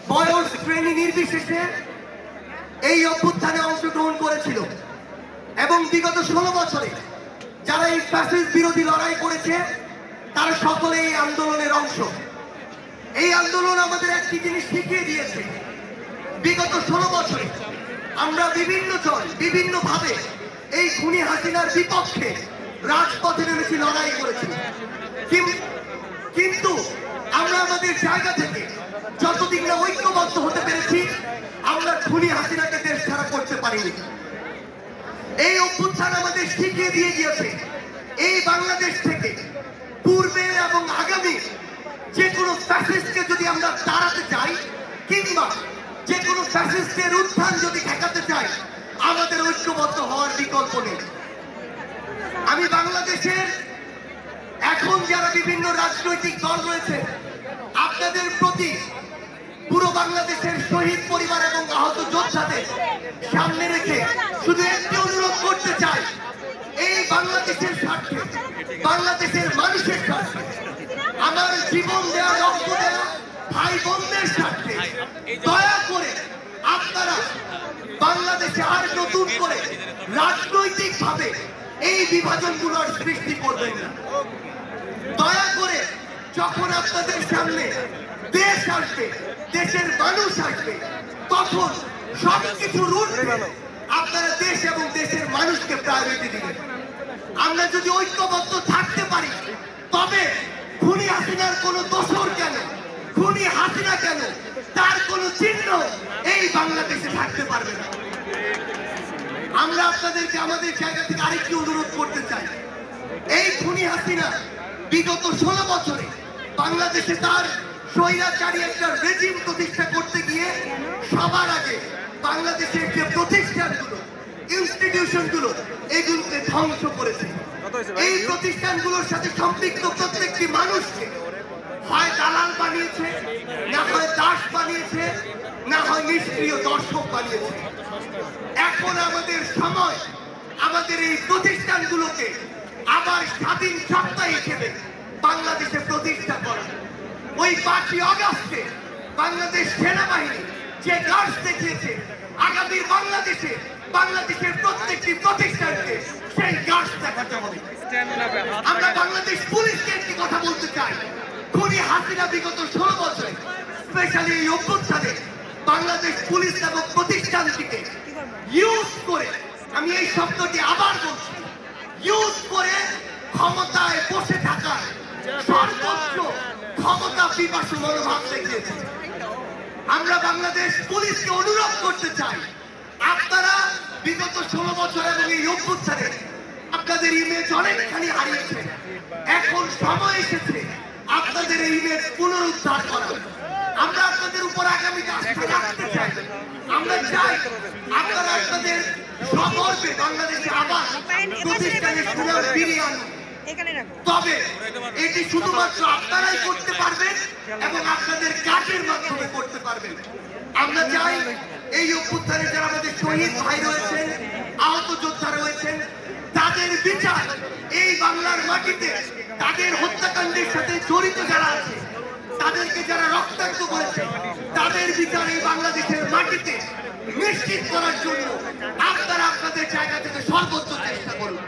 বয়স শ্রেণী নির্বিশেষে এই অভ্যুত্থানে অংশগ্রহণ করেছিল এবং বিগত 16 বছরে যারা এই ফ্যাসিস্ট বিরোধী লড়াই করেছে তারা সকলে এই আন্দোলনের অংশ। এই আন্দোলন আমাদের একটি জিনিস শিখিয়ে দিয়েছে, বিগত 16 বছরে আমরা বিভিন্ন জন বিভিন্নভাবে এই খুনি হাসিনার বিপক্ষে রাজপথে নেমেছি, লড়াই করেছি, কিন্তু আমরা আমাদের জায়গা থেকে যতদিন না ঐক্যবদ্ধ হতে পেরেছি আমরা খুনি হাসিনাকে দেশ ছাড়া করতে পারিনি। এই অভ্যুত্থান আমাদের শিখিয়ে দিয়ে গিয়েছে এই বাংলাদেশ থেকে পূর্বে এবং আগামী যে কোনো ফ্যাসিস্টকে যদি আমরা তাড়াতে চাই কিংবা যে কোনো ফ্যাসিস্টের উত্থান যদি ঠেকাতে চাই আমাদের ঐক্যবদ্ধ হওয়ার বিকল্প নেই। আমি বাংলাদেশের এখন যারা বিভিন্ন রাজনৈতিক দল রয়েছে আপনাদের প্রতি পুরো বাংলাদেশের শহীদ পরিবার এবং আহত যোদ্ধাদের সামনে রেখে শুধু একটি অনুরোধ করতে চাই, এই বাংলাদেশের স্বার্থে বাংলাদেশের মানুষের স্বার্থে আমার জীবন দেওয়া রক্ত দেওয়া ভাই বোনদের স্বার্থে দয়া করে আপনারা বাংলাদেশে আর নতুন করে রাজনৈতিক ভাবে এই বিভাজনগুলোর সৃষ্টি করবেন না। দয়া করে যখন আপনাদের সামনে দেশ আসবে, দেশের মানুষ আসবে, তখন সবকিছু রুটবে আপনারা দেশ এবং দেশের মানুষকে প্রায়োরিটি দিবেন। আমরা যদি ঐক্যবদ্ধ থাকতে পারি তবে খুনি হাসিনার কোনো দোষর কেন, খুনি হাসিনা কেন, তার কোনো চিহ্ন এই বাংলাদেশে থাকতে পারবে না। আমরা আপনাদেরকে আমাদের জায়গা থেকে আরেকটি অনুরোধ করতে চাই, এই খুনি হাসিনা বিগত 16 বছরে বাংলাদেশে তার স্বৈরাচারী একটা রেজিম প্রতিষ্ঠা করতে গিয়ে সবার আগে বাংলাদেশের যে প্রতিষ্ঠানগুলো ইনস্টিটিউশনগুলো এগুলোকে ধ্বংস করেছে। এই প্রতিষ্ঠানগুলোর সাথে সম্পৃক্ত প্রত্যেকটি মানুষকে হয় দালাল বানিয়েছে, না হয় দাস বানিয়েছে, না হয় নিষ্ক্রিয় দর্শক বানিয়েছে। এখন আমাদের সময় আমাদের এই প্রতিষ্ঠানগুলোকে আবার স্বাধীন সত্তা হিসেবে বাংলাদেশে প্রতিষ্ঠা করা। ওই 5ই আগস্টে বাংলাদেশ সেনাবাহিনী যে গাছ দেখিয়েছে আগামীর বাংলাদেশে বাংলাদেশের প্রত্যেকটি প্রতিষ্ঠানকে সেই গাছ দেখাতে হবে। আমরা বাংলাদেশ পুলিশকে একটি কথা বলতে চাই, খুনি হাসিনা বিগত 16 বছরে স্পেশালি এই অভ্যুত্থানে বাংলাদেশ পুলিশ এবং প্রতিষ্ঠানটিকে ইউজ করে, আমি এই শব্দটি আবার বলছি, ইউজ করে ক্ষমতায় বসে থাকার সর্বোচ্চ ক্ষমতা পিপাসু মনোভাব দেখিয়েছে। আমরা বাংলাদেশ পুলিশকে অনুরোধ করতে চাই, আপনারা বিগত 16 বছর এবং এই অভ্যুত্থানে আপনাদের ইমেজ অনেকখানি হারিয়েছে। এখন সময় এসেছে আপনাদের এই ইমেজ পুনরুদ্ধার করা। আমরা আপনাদের উপর আগামীতে আস্থা রাখতে চাই। আমরা চাই আপনারা আপনাদের সগর্বে বাংলাদেশে আবার প্রতিষ্ঠানের সুনাম ফিরিয়ে আনুন। তবে এটি শুধুমাত্র আপনারাই করতে পারবেন এবং আপনাদের কাজের মাধ্যমে করতে পারবেন। আমরা চাই এই অভ্যুত্থানে যারা আমাদের শহীদ ভাই রয়েছেন, আহত যোদ্ধা রয়েছেন, তাদের বিচার এই বাংলার মাটিতে, তাদের হত্যাকাণ্ডের সাথে জড়িত যারা আছে, তাদেরকে যারা রক্তাক্ত করেছে, তাদের বিচার এই বাংলাদেশের মাটিতে নিশ্চিত করার জন্য আপনারা আপনাদের জায়গা থেকে সর্বোচ্চ চেষ্টা করুন।